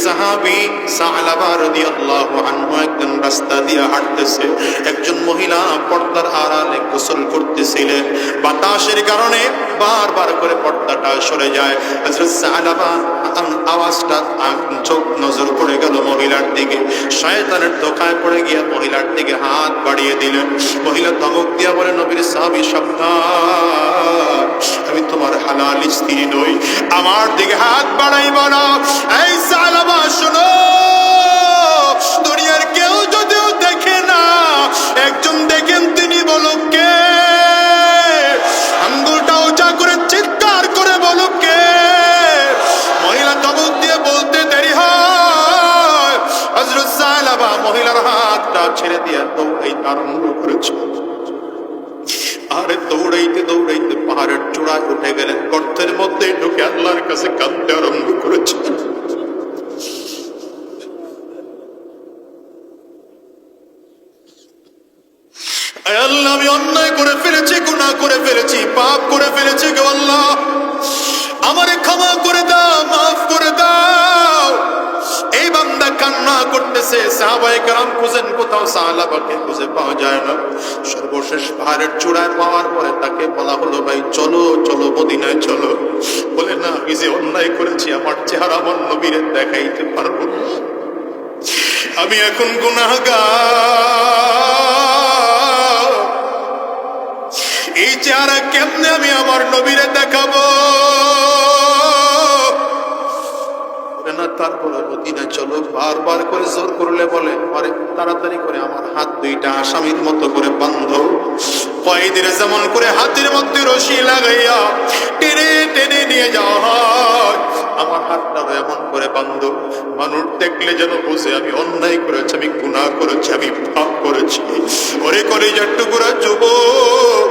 সাহাবী সালাবা রাদিয়াল্লাহু আনহু একজন রাস্তা দিয়ে হাঁটতেছে, একজন মহিলা পর্দার আড়ালে গোসল করতেছিলেন। বাতাসের কারণে বারবার করে পর্দাটা সরে যায়। হযরত সালাবা আওয়াজটা চোখ নজর পড়ে গেল মহিলার দিকে। শয়তানের ধোঁকায় পড়ে গিয়ে মহিলার দিকে হাত বাড়িয়ে দিলেন। মহিলা ধমক দিয়া বলে, নবীর সাহাবী সাবধান, আমি তোমার হালাল স্ত্রী নই, আমার দিকে হাত বাড়াইব না। এই সালাবা শোনো, দুনিয়ার কেউ যদিও দেখে না, একজন দেখেন, তিনি বলো কে? আঙ্গুলটা উঁচা করে চিৎকার করে বলো কে? মহিলা ধমক দিয়ে বলতে দেরি হয়। হযরত সালাবা মহিলার হাতটা ছেড়ে দিয়ে দৌড়াইতে আরম্ভ করেছে। আরে দৌড়াইতে দৌড়াইতে পাহাড়ের চূড়ায় উঠে গেলেন। গর্তের মধ্যে ঢুকে আল্লাহর কাছে কাঁদতে আরম্ভ করেছেন। আল্লাহ, আমি অন্যায় করে ফেলেছি, গুনাহ করে ফেলেছি, পাপ করে ফেলেছি গো আল্লাহ, আমারে ক্ষমা করে দাও, মাফ করে দাও। এই বান্দা কান্না করতেছে। সাহাবায়ে কেরাম খুঁজেন, কোথাও সাহাবাকে খুঁজে পাওয়া যায় না। সর্বশেষ পাহাড়ের চূড়ায় পাওয়ার পরে তাকে বলা হলো, ভাই চলো চলো, মদিনায় চলো। বলে, না, আমি যে অন্যায় করেছি, আমার চেহারা আমার নবীরে দেখাইতে পারবো না, আমি এখন গুনাহগার, এই চেহারা কেমনে আমি আমার নবীরে দেখাবো? না, তারপরে মদিনায় চলো। বারবার করে জোর করলে বলে, আরে তাড়াতাড়ি করে আমার হাত দুইটা আসামির মতো করে বাঁধো, কয়েদির যেমন করে হাতের মধ্যে রশি লাগাইয়া টেনে টেনে নিয়ে যাওয়া হয়, আমার হাতটাও এমন করে বাঁধো, মানুষ দেখলে যেন বুঝে আমি অন্যায় করেছি, আমি গুনাহ করেছি, আমি পাপ করেছি। ওরে কলিজার টুকরা যুবক,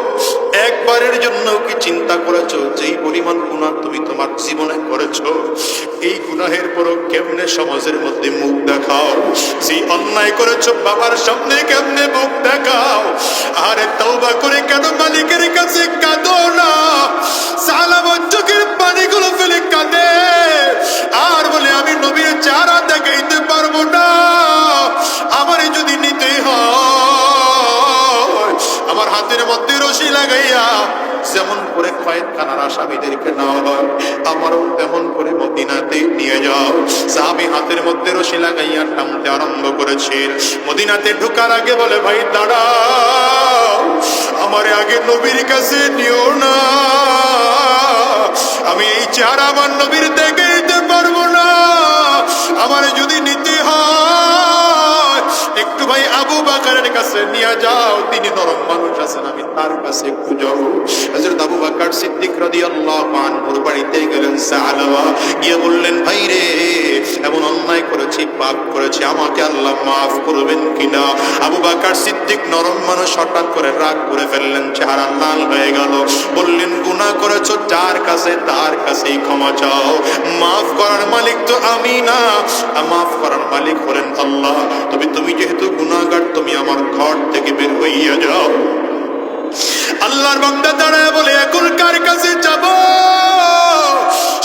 একবারের জন্য কি চিন্তা করেছো যেই পরিমাণ গুনাহ তুমি তোমার জীবনে করেছো, এই গুনাহের পরও কেমনে সমাজের মধ্যে মুখ দেখাও? সেই অন্যায় করেছো বাবার সামনে কেমনে মুখ দেখাও? আরে তওবা করে কেন মালিকের কাছে কাঁদো না? সালাবা চোখের পানিগুলো ফেলে কাঁদে আর বলে, আমি নবীর চেহারা দেখাইতে পারবো না, আমারে যদি নিতে হয় আমার হাতের মধ্যে রশি লাগাইয়া যেমন করে কয়েদখানার আসামিদেরকে নেওয়া হয়, আমারও তেমন করে মদিনাতে নিয়ে যাও। সাহাবী হাতের মধ্যে রশি লাগাইয়া টানতে আরম্ভ করেছে। মদিনাতে ঢোকার আগে বলে, ভাই দাঁড়াও, আমারে আগে নবীর কাছে নিও না, আমি এই চেহারা আমার নবীর দেখে দিতে পারবো না, আমারে যদি নিতে হয় একটু ভাই আবু বকরের কাছে নিয়ে যাও, তিনি নরম মানুষ আছেন, আমি তার কাছে একটু যাও। হযরত আবু বকর সিদ্দিক রাদিয়াল্লাহু আনহুর বাড়িতে গেলেন সালাবা, গিয়ে বললেন, ভাই রে, এমন অন্যায় করেছি, পাপ করেছি, আমাকে আল্লাহ মাফ করবেন কিনা? আবু বকর সিদ্দিক নরম মানুষ, হঠাৎ করে রাগ করে ফেললেন, চেহারা লাল হয়ে গেল। বললেন, গুনাহ করেছো যার কাছে, তার কাছেই ক্ষমা চাও, মাফ করার মালিক তো আমি না, মাফ করার মালিক হলেন আল্লাহ। তবে তুমি যেহেতু গুনাহগার, তুমি আমার ঘর থেকে বের হইয়া যাও। আল্লাহর বান্দা দাঁড়ায় বলে, এখন কার কাছে যাব?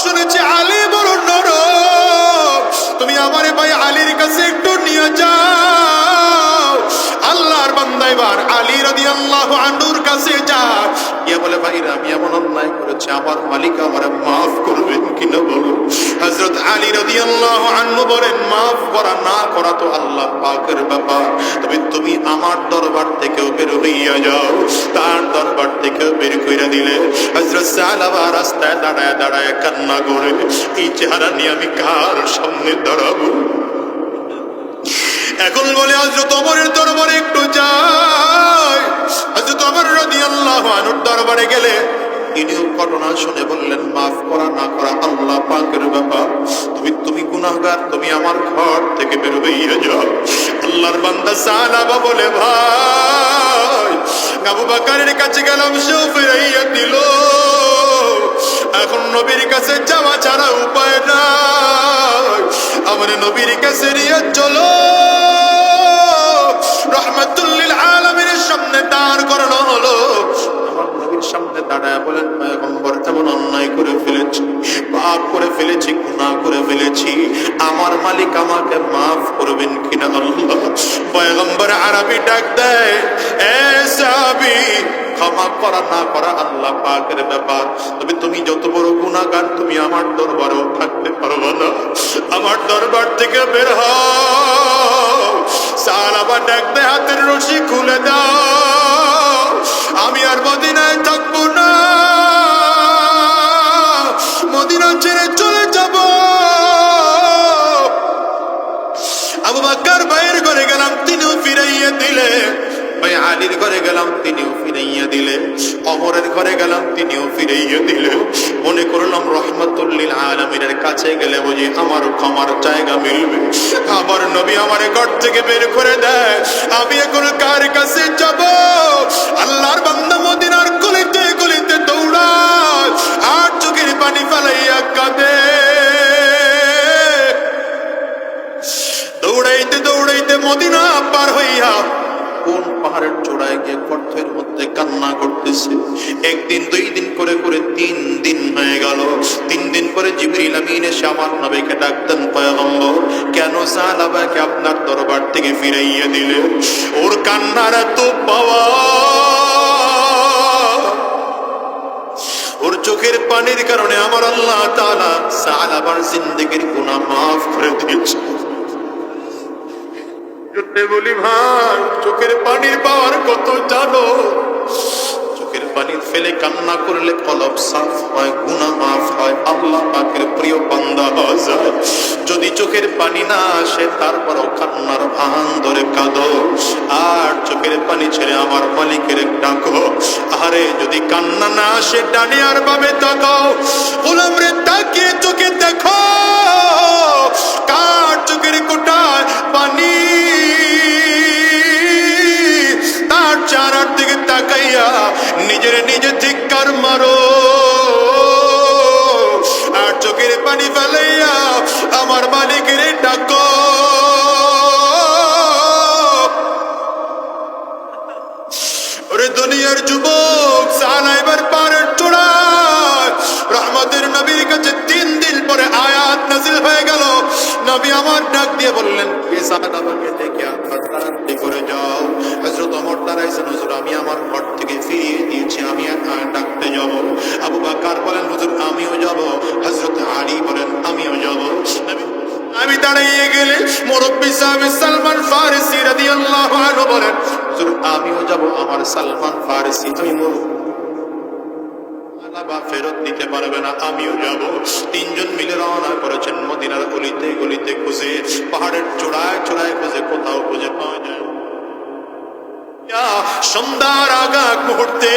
শুনেছি আলী বড় নরম, তুমি আমারে ভাই আলীর কাছে একটু নিয়ে যাও। আল্লাহর বান্দা এবার আলী রাদিয়াল্লাহু আনহুর কাছে যায়, গিয়ে বলে, ভাইরা, আমি এমন অন্যায় করেছি, আমার মালিক আমারে মাফ করবেন কিনা বলো। হযরত আলী রাদিয়াল্লাহু আনহু বলেন, মাফ করা না করা তো আল্লাহ পাকের ব্যাপার, তবে তুমি আমার দরবার থেকে বের হইয়া যাও। তার দরবার থেকে বের কইরা দিলে। হযরত সালাবা রাস্তায় দাঁড়ায় দাঁড়ায় কান্না করে, এই চেহারা নিয়ে আমি কার সামনে দাঁড়াবো? এখন বলে, হযরত ওমরের দরবারে একটু যাই। হযরত ওমর রাদিয়াল্লাহু আনহুর দরবারে গেলে তিনিও ঘটনা শুনে বললেন, মাফ করা না করা আল্লাহ পাকের ব্যাপার, তুমি গুনাহগার, তুমি আমার ঘর থেকে বের হইয়া যাও। আল্লাহর বান্দা সালাবা বলে, ভাই, আবু বকরের কাছে গেলাম, সেও ফিরাইয়া দিল, এখন নবীর কাছে যাওয়া ছাড়া উপায় নাই, আমার নবীর কাছে নিয়ে চলো। রহমাতুল লিল আলামিনের সামনে দাঁড় করানো হলো। আমার নবী নবীর সামনে দাঁড়ায় বলেন, পয়গম্বর এমন অন্যায় করে ফেলেছি, পাপ করে ফেলেছি, গুনাহ করে ফেলেছি, আমার মালিক আমাকে মাফ করবেন কিনা আল্লাহ। পয়গম্বর আরবি ডাক দেয়, এ সাহাবী, ক্ষমা করা না করা আল্লাহ পাকের ব্যাপার, তবে তুমি যত বড় গুনাহগার তুমি আমার দরবারেও থাকতে পারবে না, আমার দরবার থেকে বের হও। সাহাবা ডাক দেয়, হাতের রশি খুলে দাও, আমি আর মদিনায় থাকবো না, মদিনা ছেড়ে চলে যাব। আবু বকর ভাইয়ের ঘরে গেলাম, তিনিও ফিরাইয়া দিলে। ভাই আলীর ঘরে গেলাম, তিনিও ফিরাইয়া দিলে। ওমরের ঘরে গেলাম, তিনিও ফিরাইয়া দিলে। মনে করলাম রহমাতুল লিল আলামিনের কাছে গেলে বুঝি আমার ক্ষমার জায়গা মিলবে। আবার নবী আমার ঘর থেকে বের করে দেয়, আমি এখন কার কাছে যাব? আল্লাহর বান্দা মদিনার গলিতে গলিতে দৌড়ায় আর চোখের পানি ফেলাইয়া কাঁদে। দৌড়াইতে দৌড়াইতে মদিনা পার হইয়া কোন পাহাড়ের চূড়ায় গিয়ে গর্তের মধ্যে কান্না করতেছে। একদিন, 2 দিন করে করে 3 দিন হয়ে গেল। 3 দিন পরে জিবরিল আমিন এসে আমার নবীকে ডাকতেন, পয়গম্বর কেন সাহাবাকে আপনার দরবার থেকে ফিরাইয়া দিলে? ওর কান্নার এত পাওয়া, ওর চোখের পানির কারণে আমার আল্লাহ তাআলা সাহাবার জিন্দেগির গুনাহ মাফ করে দিয়েছে। বলি ভাই, চোখের পানির পাওয়ার কত জানো? চোখের পানি ফেলে কান্না করলে কলব সাফ হয়, গুনাহ মাফ হয়, আল্লাহ পাকের প্রিয় বান্দা হওয়া যায়। যদি চোখের পানি না আসে তারপরও কান্নার ভান ধরে কাঁদো আর চোখের পানি ছেড়ে আমার মালিকের ডাকো। আরে যদি কান্না না আসে ডানে আর বামে তাকাও, গোলাম রে তাকিয়ে চোখে দেখো কার চোখের কোটায় পানি, তার চেহারার দিকে তাকাইয়া নিজের নিজে ধিক্কার মারো আর চোখের পানি ফেলাইয়া আমার মালিকের ডাকো। ওরে দুনিয়ার যুবক, সাহালা এবার পাহাড়ের চূড়ায় রহমতের নবীর কাছে 3 দিন পরে আয়াত নাযিল হয়ে গেল। নবী আমার ডাক দিয়ে বললেন, সাহাবাকে ডেকে আপনার তাড়াতাড়ি করে যাও। হযরত ওমর দাঁড়াইছেন, হুজুর আমি আমার ঘর থেকে ফিরিয়ে দিয়েছি, আমি ডাকতে যাব। আবু বকর বলেন, হুজুর আমিও যাব। হযরত আলী বলেন, আমিও যাব। আমি দাঁড়িয়ে গেলে মুরব্বী সাহাবী সালমান ফারিসি রাদিয়াল্লাহু আনহু বলেন, হুজুর আমিও যাব, আমার সালমান ফারিসি আমি ফেরত দিতে পারবে না, আমিও যাব। 3 জন মিলে রওনা করেছেন মদিনার গলিতে গলিতে খুঁজে, পাহাড়ের চূড়ায় চূড়ায় খুঁজে, কোথাও খুঁজে পাওয়া যায়। সন্ধ্যার আগাগ মুহূর্তে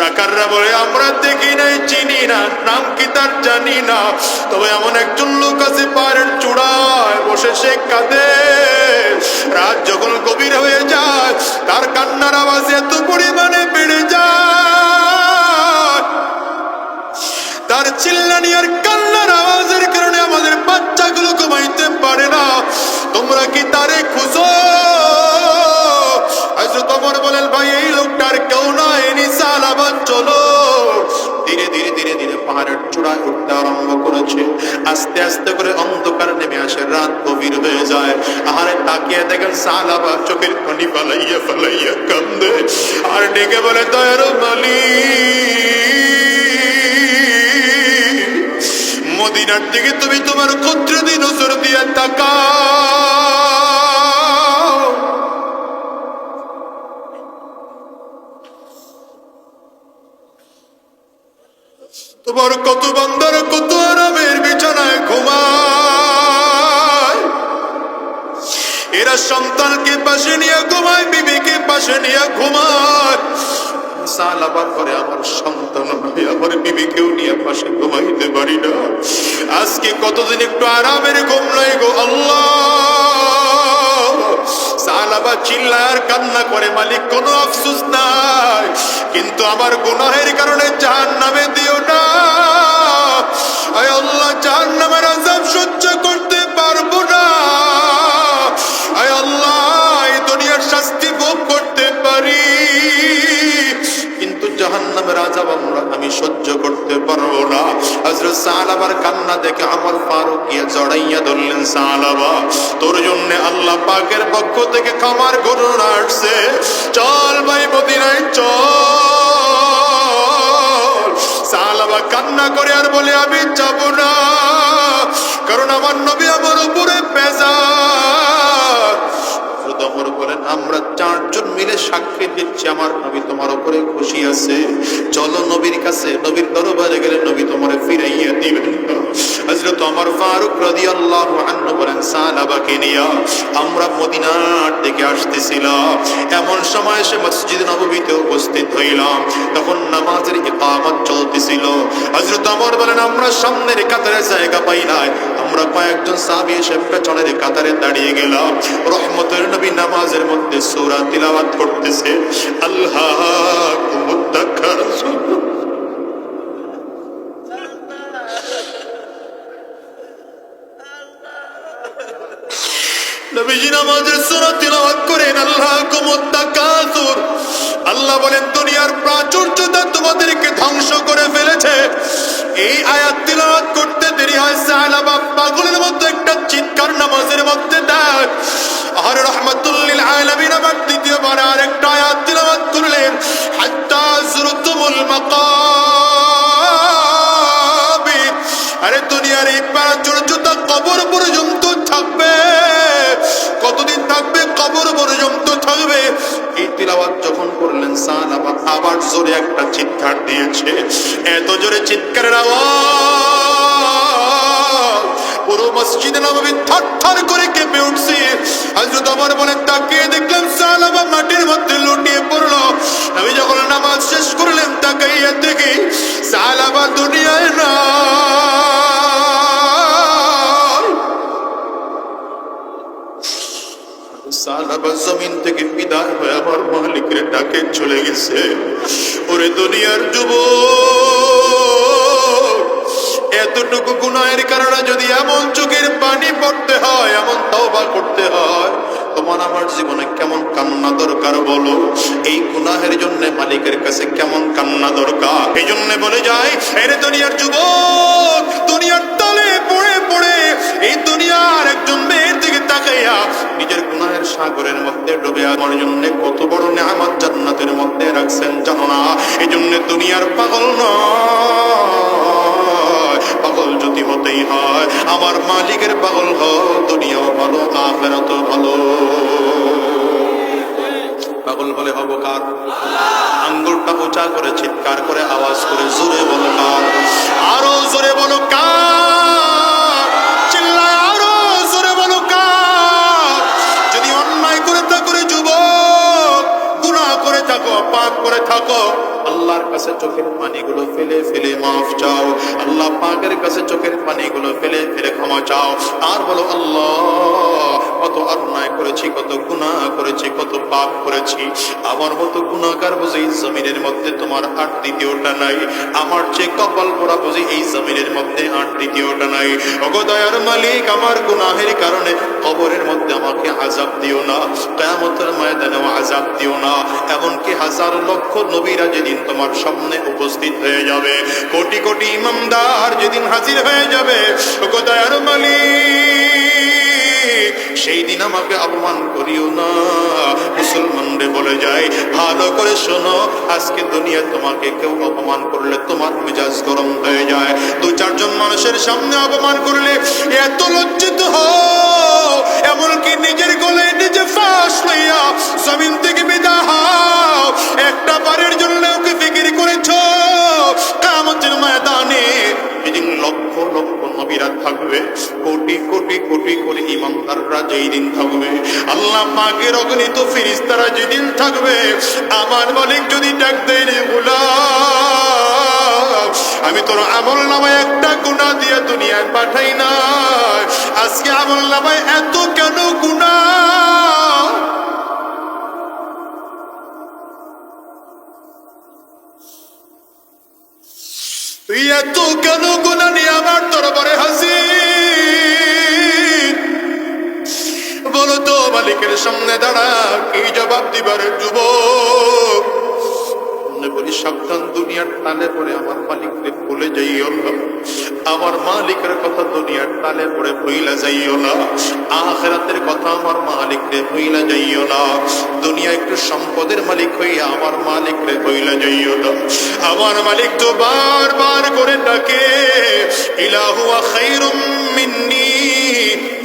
রাকাররা বলে, আমরা দেখি নাই, চিনি না, নাম কি তার জানি না, তবে এমন একজন লোক আছে পাহাড়ের চূড়ায় বসে সে কাঁদে। রাত যখন গভীর হয়ে যায় তার কান্নার আওয়াজ এত পরিমাণে বেড়ে যায়, তার চিল্লানি আর কান্নার আওয়াজের কারণে আমাদের বাচ্চাগুলো ঘুমাইতে পারে না। তোমরা কি তারে খুঁজো? হযরত ওমর বলেন, ভাই এই লোকটার কেউ না, এনি সাহাবা চলো। ধীরে ধীরে ধীরে ধীরে পাহাড়ের চূড়ায় উঠতে আরম্ভ করেছে। আস্তে আস্তে করে অন্ধকার নেমে আসে, রাত গভীর হয়ে যায়। আহারে তাকিয়ে দেখেন সাহাবা চোখের পানি ফালাইয়া ফালাইয়া কান্দে আর ডেকে বলে, দয়ার মালিক, মদিনার দিকে তুমি তোমার কুদরতি নজর দিয়ে তাকাও। তোমার কত বান্দার কত আরামের বিছানায় ঘুমায়, এরা সন্তানকে পাশে নিয়ে ঘুমায়, বিবিকে পাশে নিয়ে ঘুমায়। সাহাবার করে আমার সন্তান হয়, আমার বিবিকেও নিয়ে পাশে ঘুমাইতে পারি না। আজকে কতদিন একটু আরামের ঘুম নাই গো আল্লাহ। সাহাবা চিল্লায় আর কান্না করে, মালিক কোনো আফসোস নাই, কিন্তু আমার গুনাহের কারণে জাহান্নামে দিও না। আয় আল্লাহ, জাহান্নামের আযাব সহ্য করতে পারবো না। জাহান্নামের আযাব আমি সহ্য করতে পারবো না। হযরত সালাবার কান্না দেখে আমার ফারুক গিয়ে জড়াইয়া ধরলেন, সালাবা তোর জন্য আল্লাহ পাকের পক্ষ থেকে ক্ষমার ঘোষণা আসছে, চল ভাই মদিনায় চল। সালাবা কান্না করে আর বলে, আমি যাব না, কারণ আমার নবী আমার উপরে বেজার। ওমর বলেন, আমরা চারজন মিলে সাক্ষী দিচ্ছি আমার নবী তোমার উপরে খুশি আছে, চলো নবীর কাছে, নবীর দরবারে গেলে নবী তোমারে ফিরাইয়া দিবেন। হযরত ওমর ফারুক রাদিয়াল্লাহু আনহু বলেন, সাহাবাকে নিয়ে আমরা মদিনার দিকে আসতেছিলাম, এমন সময় সে মসজিদ নববীতে উপস্থিত হইলাম, তখন নামাজের ইকামত চলতেছিল। হযরত ওমর বলেন, আমরা সামনের কাতারে জায়গা পাই নাই, আমরা কয়েকজন সাহাবী এসে পেছনের কাতারে দাঁড়িয়ে গেলাম। রহমতের নবী নামাজের মধ্যে সূরা তিলাওয়াত করতেছে, আল্লাহুম্মা তাকাসুর। নবীজি নামাজের সূরা তিলাওয়াত করেন, আল্লাহুম্মা তাকাসুর। আল্লাহ বলেন, দুনিয়ার প্রাচুর্যতা তোমাদেরকে ধ্বংস করে ফেলেছে। এই আয়াত তিলাওয়াত করতে দেরি হয়, সাহাবা পাগলের মতো একটা চিৎকার নামাজের মধ্যে দেয়। আর রাহমাতুল লিল আলামিন আবার দ্বিতীয়বার আরেকটা আয়াত তিলাওয়াত করলেন, হাত্তা যুরতুমুল মাকাবির। আরে দুনিয়ার এই প্রাচুর্যতা কবর পর্যন্ত থাকবে। কতদিন থাকবে? কবর পর্যন্ত থাকবে। এই তিলাওয়াত যখন করলেন, সাহাবা আবার জোরে একটা চিৎকার দিয়েছে, এত জোরে চিৎকারের আওয়াজ পুরো মসজিদ নববী থরথর করে কেঁপে উঠছে। হযরত ওমর বলেন, তাকিয়ে দেখলাম সাহাবা মাটির মধ্যে লুটিয়ে পড়লো। নবী যখন নামাজ শেষ করলেন, তাকাইয়া দেখি সাহাবা দুনিয়ায় না। সাহাবা জমিন থেকে বিদায় হয়ে আমার মালিকের ডাকে চলে গেছে। ওরে দুনিয়ার যুবক, এতটুকু গুনাহের কারণে যদি এমন চোখের পানি পড়তে হয়, এমন তওবা করতে হয়, তোমার আমার জীবনে কেমন কান্না দরকার বলো? এই গুনাহের জন্য মালিকের কাছে কেমন কান্না দরকার? এই জন্য বলে যায়, এরে দুনিয়ার যুবক, দুনিয়ার তলে পড়ে পড়ে এই দুনিয়ার একজন মেয়ের দিকে তাকাইয়া নিজের গুনাহের সাগরের মধ্যে ডুবে আমার জন্য কত বড় নেয়ামত জান্নাতের মধ্যে রাখছেন জানো না? এই জন্য দুনিয়ার পাগল নয়, পাগল যদি হতেই হয় আমার মালিকের পাগল হও, দুনিয়াও ভালো আখিরাতও ভালো। পাগল বলে হবো কার? আঙ্গুলটা উঁচা করে চিৎকার করে আওয়াজ করে জোরে বলো কার? আরো জোরে বলো কার? চিল্লায় আরো জোরে বলো কার? যদি অন্যায় করে থাকো রে যুবক, গুনাহ করে থাকো, পাপ করে থাকো, আল্লাহর কাছে চোখের পানিগুলো ফেলে ফেলে মাফ চাও। আল্লাহ পাকের কাছে চোখের পানিগুলো ফেলে ফেলে ক্ষমা চাও। আর বলো, আল্লাহ কত অন্যায় করেছি, কত গুনাহ করেছি, কত পাপ করেছি, আমার মতো গুনাহগার বুঝি এই জমিনের মধ্যে তোমার আর দ্বিতীয়টা নাই। আমার চেয়ে কপাল পোড়া বুঝি এই জমিনের মধ্যে আর দ্বিতীয়টা নাই। ওগো দয়ার মালিক, আমার গুনাহের কারণে কবরের মধ্যে আমাকে আযাব দিও না, কিয়ামতের ময়দানেও আযাব দিও না। এমনকি হাজার লক্ষ নবীরা যেদিন তোমার সামনে উপস্থিত হয়ে যাবে, কোটি কোটি ইমামদার যেদিন হাজির হয়ে যাবে, ওগো দয়ার মালিক, সেই দিন আমাকে অপমান করিও না। মুসলমানরে বলে যায়, ভালো করে শোনো, আজকে দুনিয়া তোমাকে কেউ অপমান করলে তোমার মেজাজ গরম হয়ে যায়। দু চারজন মানুষের সামনে অপমান করলে এত লজ্জিত হও, এমনকি নিজের গলায় নিজে ফাঁস লইয়া জমিন থেকে বিদায় হও। একটা বারের জন্য ওকে ফিকির করেছো, কিয়ামতের ময়দানে যেদিন লক্ষ লক্ষ নবীরা থাকবে, কোটি কোটি কোটি কোটি ইমানদাররা যেই দিন থাকবে, আল্লাহ পাকের অগণিত ফেরেশতারা যেদিন থাকবে, আমার মালিক যদি ডাক দেয়, রে গোলাম, আমি তোর আমল নামায় একটা গুনাহ দিয়ে দুনিয়ায় পাঠাই না, আজকে আমল নামায় এত কেন গুনাহ? তুই এত কেন গুনাহ নিয়ে আমার দরবারে হাজির? বলো তো, মালিকের সামনে দাঁড়া কি জবাব দিবার যুবক? বলি সাবধান, দুনিয়ার টালে পরে আমার মালিককে ভুলে যাইও না। আমার মালিকের কথা দুনিয়ার টালে পরে ভুইলা যাইও না। আখিরাতের কথা আমার মালিককে ভুইলা যাইও না। দুনিয়া একটু সম্পদের মালিক হইয়া আমার মালিককে ভুইলা যাইও না। আমার মালিক তো বারবার করে ডাকে, ইলাহু খায়রুম মিন্নি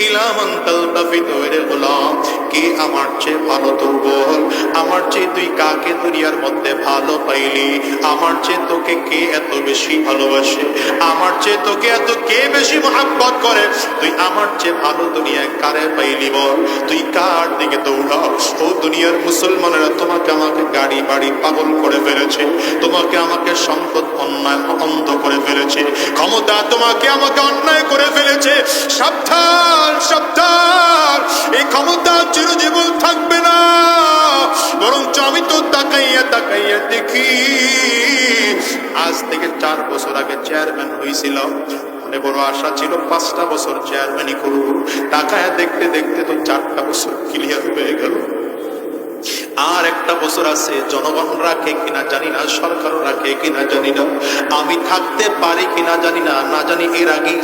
ইলা মান তালতাফিতু ইলা গোলাম, কে আমার চেয়ে ভালো তো বল। আমার চেয়ে তুই কাকে দুনিয়ার মধ্যে ভালো পাইলি? আমার চেয়ে তোকে কে এত বেশি ভালোবাসে? আমার চেয়ে তোকে এত কে বেশি মহব্বত করে? তুই আমার চেয়ে ভালো দুনিয়ায় কারে পাইলি বল? তুই কার দিকে দৌড়াও? ও দুনিয়ার মুসলমানেরা, তোমাকে আমাকে গাড়ি বাড়ি পাগল করে ফেলেছে, তোমাকে আমাকে সম্পদ অন্যায় অন্ধ করে ফেলেছে, ক্ষমতা তোমাকে আমাকে অন্যায় করে ফেলেছে। সাবধান সাবধান, এই ক্ষমতা চিরজীবন থাকবে না। বরঞ্চ আমি তো তাকাইয়া তাকাইয়া দেখি, আজ থেকে 4 বছর আগে চেয়ারম্যান হয়েছিলাম, মনে বড় আশা ছিল 5টা বছর চেয়ারম্যানই করব। তাকায়া দেখতে দেখতে তো 4টা বছর ক্লিয়ার হয়ে গেল। আর 1টা বছর আছে, জনগণ রাখে কিনা জানি না, সরকারও রাখে কিনা জানি না, আমি থাকতে পারি কিনা জানি না, না জানি এর আগে।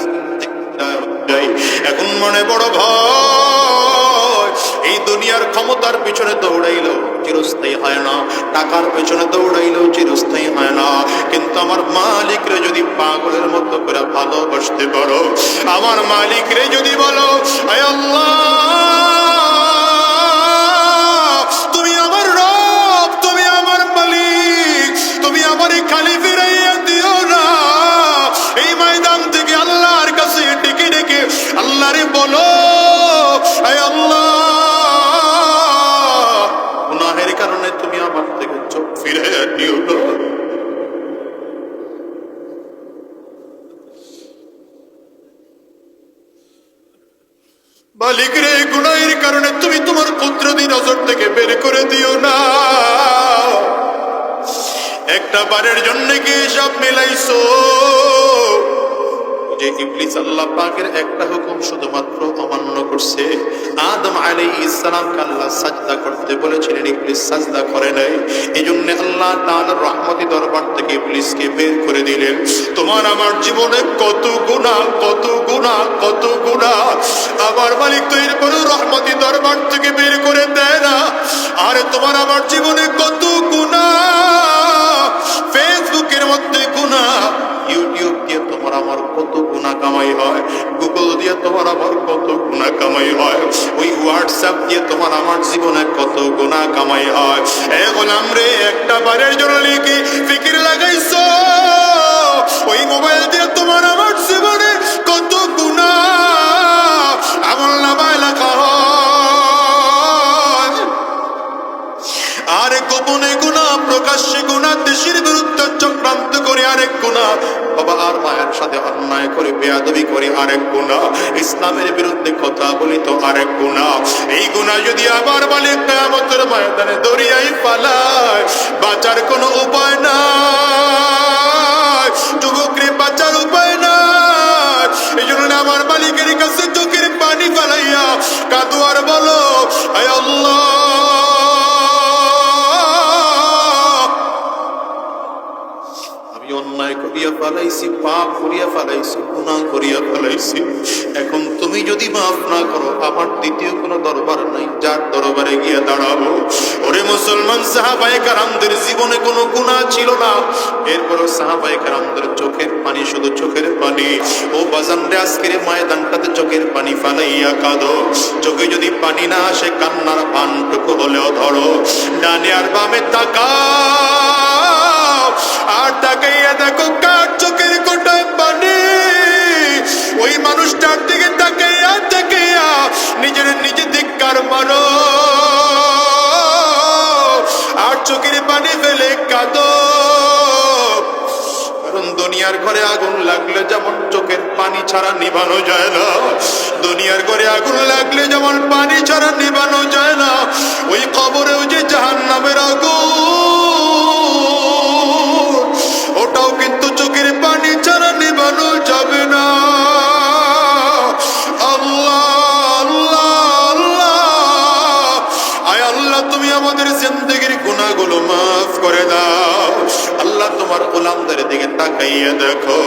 এখন মনে বড় ভয়, এই দুনিয়ার ক্ষমতার পিছনে দৌড়াইলো চিরস্থায়ী হয় না, টাকার পেছনে দৌড়াইলেও চিরস্থায়ী হয় না। কিন্তু আমার মালিকরে যদি পাগলের মতো করে ভালোবাসতে পারো, আমার মালিকরে যদি বলো, আয় আল্লাহ তুমি আমার রব, তুমি আমার মালিক, তুমি আমারে খালি ফিরাইয়া দিও না। এই ময়দান থেকে আল্লাহর কাছে ডেকে ডেকে আল্লাহরে বলো, আয় আল্লাহ গুনাহের কারণে তুমি আমার থেকে চোখ ফিরাইয়া দিও না। মালিক রে, গুনাহের কারণে তুমি তোমার কুদরতি নজর থেকে বের করে দিও না। একটা বারের জন্য কি সব মিলাইছো? যে ইবলিস আল্লাহ পাকের একটা হুকুম শুধুমাত্র অমান্য করছে। আদম আলাইহিস সালামকে আল্লাহ সাজদা করতে বলেছিলেন, ইবলিস সাজদা করে নাই। এজন্য আল্লাহ তাআলার রহমতি দরবার থেকে ইবলিসকে বের করে দিলেন। তোমার আমার জীবনে কত গুনাহ, কত গুনাহ, কত গুনাহ, আমার মালিক তো এরপরেও রহমতি দরবার থেকে বের করে দেয় না। আর তোমার আমার জীবনে কত গুনাহ, ফেসবুকের মধ্যে গুনাহ, ইউটিউব দিয়ে তোমার আমার কত গুনাহ কামাই হয়, গুগল দিয়ে তোমার আমার কত গুনাহ কামাই হয়, ওই হোয়াটসঅ্যাপ দিয়ে তোমার আমার জীবনে কত গুনাহ কামাই হয়। এ গোলাম রে, একটা বারের জন্য কি ফিকির লাগাইছো? ওই মোবাইল দিয়ে তোমার আমার জীবনে কত গুনাহ আমলনামায় লেখা হয়। আর গোপনে গুনাহ, প্রকাশ্যে গুনাহ, দেশের বিরুদ্ধে চক্রান্ত করে আরেক গুনাহ, বাবা আর মায়ের সাথে অন্যায় করে বেয়াদবি করে আরেক গুনাহ, ইসলামের বিরুদ্ধে কথা বলি তো আরেক গুনাহ। এই গুনাহ যদি আবার বলে কিয়ামতের ময়দানে দরিয়ায় পালায়, বাঁচার কোনো উপায় নাই। যুবকরে বাঁচার উপায় নাই। এই জন্য আমার মালিকের কাছে চোখের পানি ফেলাইয়া কাঁদো আর বলো, আয় আল্লাহ অন্যায় করিয়া ফেলাইছি, পাপ করিয়া ফেলাইছি, গুনাহ করিয়া ফেলাইছি। এখন তুমি যদি মাফ না করো, আমার দ্বিতীয় কোনো দরবার নাই যার দরবারে গিয়ে দাঁড়াবো। ওরে মুসলমান, সাহাবায়ে কেরামদের জীবনে কোনো গুনাহ ছিল না, এরপরও সাহাবায়ে কেরামদের চোখের পানি, শুধু চোখের পানি। ও বাজান রে, আজকের ময়দানটাতে চোখের পানি ফালাইয়া কাঁদো। চোখে যদি পানি না আসে, কান্নার পানটুকু হলেও ধরো, ডানে আর বামে তাকাও, আর তাকাইয়া দেখো কার চোখের কোটায় পানি। ওই মানুষটার দিকে তাকাইয়া তাকাইয়া নিজের নিজে ধিক্কার মারো, আর চোখের পানি ফেলে কাঁদো। কারণ দুনিয়ার ঘরে আগুন লাগলে যেমন চোখের পানি ছাড়া নিভানো যায় না, দুনিয়ার ঘরে আগুন লাগলে যেমন পানি ছাড়া নিভানো যায় না, ওই কবরেও যে জাহান্নামের আগুন, ওটাও কিন্তু চোখের পানি ছাড়া নিভানো যাবে না। আল্লাহ আল্লাহ আল্লাহ, আয় আল্লাহ তুমি আমাদের জিন্দেগির গুনাহগুলো মাফ করে দাও। তোমার গোলামদের দিকে তাকাইয়া দেখো,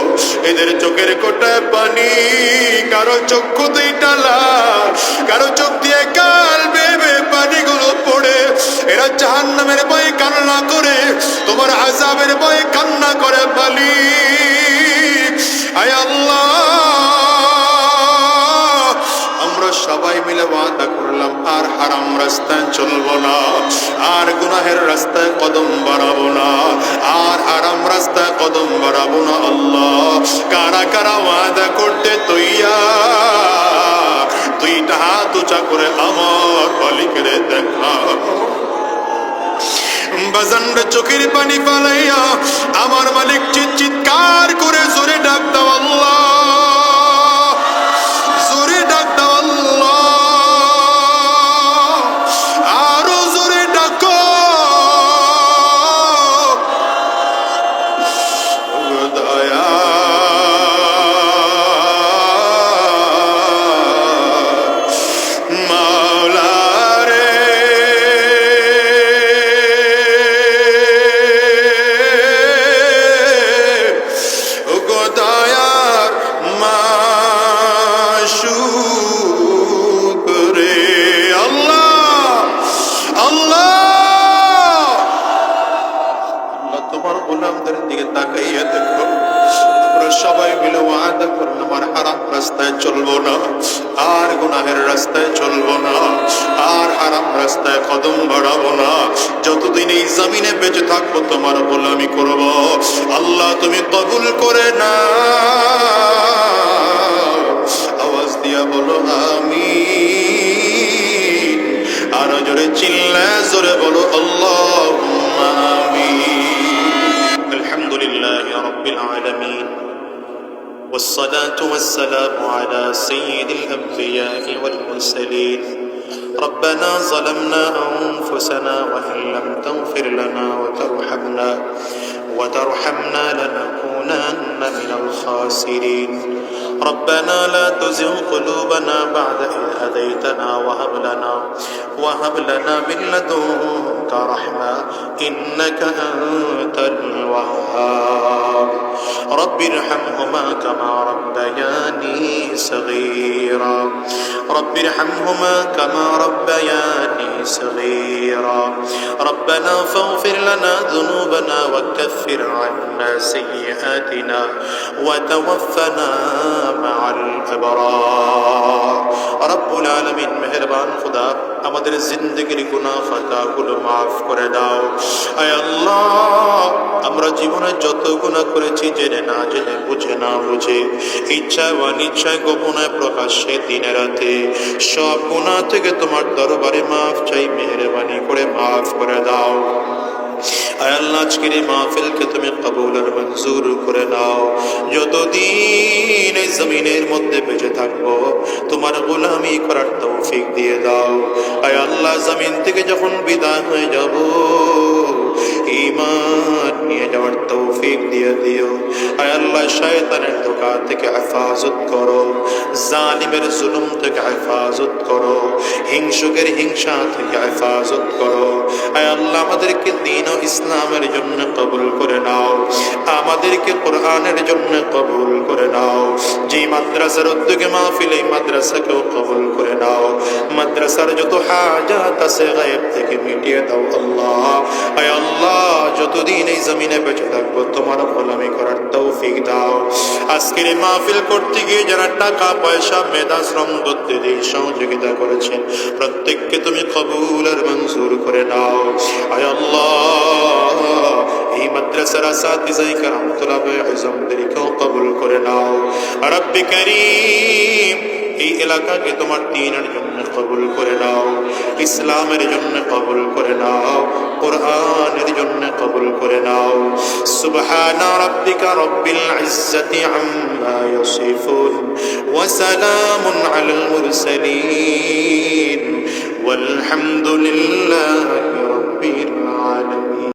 এদের চোখের কোটায় পানি, কারো চক্ষু দুইটা লাল, কারো চোখ দিয়ে কাল বেবে পানিগুলো পড়ে। এরা জাহান্নামের ভয়ে কান্না করে, তোমার আযাবের ভয়ে কান্না করে মালিক। আয় আল্লাহ, আমরা সবাই মিলে ওয়াদা করলাম আর হারাম রাস্তায় চলবো না, আর গুনাহের রাস্তায় কদম বাড়াবো না, আর হারাম রাস্তায় কদম বাড়াবো না। আল্লাহ, কারা কারা ওয়াদা করতে তৈয়ার? দুইটা হাত উঁচা করে আমার মালিকের দেখা। বাজানরা চোখের পানি ফালাইয়া আমার মালিক চিৎকার করে জোরে ডাক দাও আল্লাহ, জোরে ডাক দাও আল্লাহ, আরো জোরে ডাকো। দয়া মাওলা রে, ওগো দয়ার মাশূক রে। আল্লাহ আল্লাহ আল্লাহ, তোমার গোলামদের দিকে তাকাইয়া দেখো, আমরা সবাই মিলে ওয়াদা করলাম আর হারাম রাস্তায় চলবো না, আর গুনাহের রাস্তায় চলবো না, আর হারাম রাস্তায় কদম বাড়াবো না। যতদিন এই জমিনে বেঁচে থাকবো তোমার গোলামি করব। আল্লাহ, তুমি কবুল করে না। আওয়াজ দিয়া বলো আমিন, আরো জোরে চিল্লায় জোরে বলো আল্লাহুম্মা আমিন। আলহামদুলিল্লাহি রাব্বিল আলামিন, والصلاة والسلام على سيد الأنبياء والمرسلين. ربنا ظلمنا أنفسنا وإن لم تغفر لنا وترحمنا لنكونن من الخاسرين. ربنا لا تزغ قلوبنا بعد إذ هديتنا وهب لنا من لدنك رحمة إنك أنت الوهاب. رب ارحمهما كما ربياني صغيرا، رب ارحمهما كما ربياني صغيرا. ربنا فاغفر لنا ذنوبنا وكفر عنا سيئاتنا وتوفنا مع الأبرار. رب العالمين মেহেরবান খুদা, আমাদের জিন্দেগির গুনাহ খাতাগুলো মাফ করে দাও। আয় আল্লাহ, আমরা জীবনে যত গুনাহ করেছি, জেনে না জেনে, বুঝে না বুঝে, ইচ্ছায় বা অনিচ্ছায়, গোপনে প্রকাশ্যে, দিনে রাতে, সব গুনাহ থেকে তোমার দরবারে মাফ চাই, মেহেরবানি করে মাফ করে দাও। আয় আল্লাহ, আজকের এই মাহফিলকে তুমি কবুল আর মঞ্জুর করে নাও। যতদিন এই জমিনের মধ্যে বেঁচে থাকবো তোমার গোলামি করার তৌফিক দিয়ে দাও। আয় আল্লাহ, জমিন থেকে যখন বিদায় হয়ে যাব, ঈমান নিয়ে যাওয়ার তৌফিক দিয়ে দিও। আয় আল্লাহ, শয়তানের ধোঁকা থেকে হেফাজত করো, জালিমের জুলুম থেকে হেফাজত করো, হিংসুকের হিংসা থেকে হেফাজত করো। আয় আল্লাহ, আমাদেরকে দ্বীন ও ইসলামের জন্য কবুল করে নাও, আমাদেরকে কোরআনের জন্য কবুল করে নাও। যে মাদ্রাসার উদ্যোগে মাহফিল, এই মাদ্রাসাকেও কবুল করে নাও। মাদ্রাসার যত হাজাত আছে গায়েব থেকে মিটিয়ে দাও আল্লাহ। আয় আল্লাহ, যতদিন এই জমিনে বেঁচে থাকবো তোমার গোলামি করার তৌফিক দাও। আজকের এই মাহফিল করতে গিয়ে যারা টাকা পয়সা মেধা শ্রম বুদ্ধি দিয়ে সহযোগিতা করেছেন, প্রত্যেককে তুমি কবুল আর মঞ্জুর করে নাও। আয় আল্লাহ, এই মাদ্রাসার আসাতিজায়ে কেরাম তুলাবে ইলমদেরকেও কবুল করে নাও। রব্বে কারীম, এই এলাকাকে তোমার দ্বীনের জন্য কবুল করে নাও, ইসলামের জন্য কবুল করে নাও, কোরআনের জন্য কবুল করে নাও। সুবহানা রাব্বিকা রাব্বিল ইজ্জাতি আম্মা ইয়াসিফুন ওয়া সালামুন আলাল মুরসালিন ওয়ালহামদুলিল্লাহি রাব্বিল আলামিন।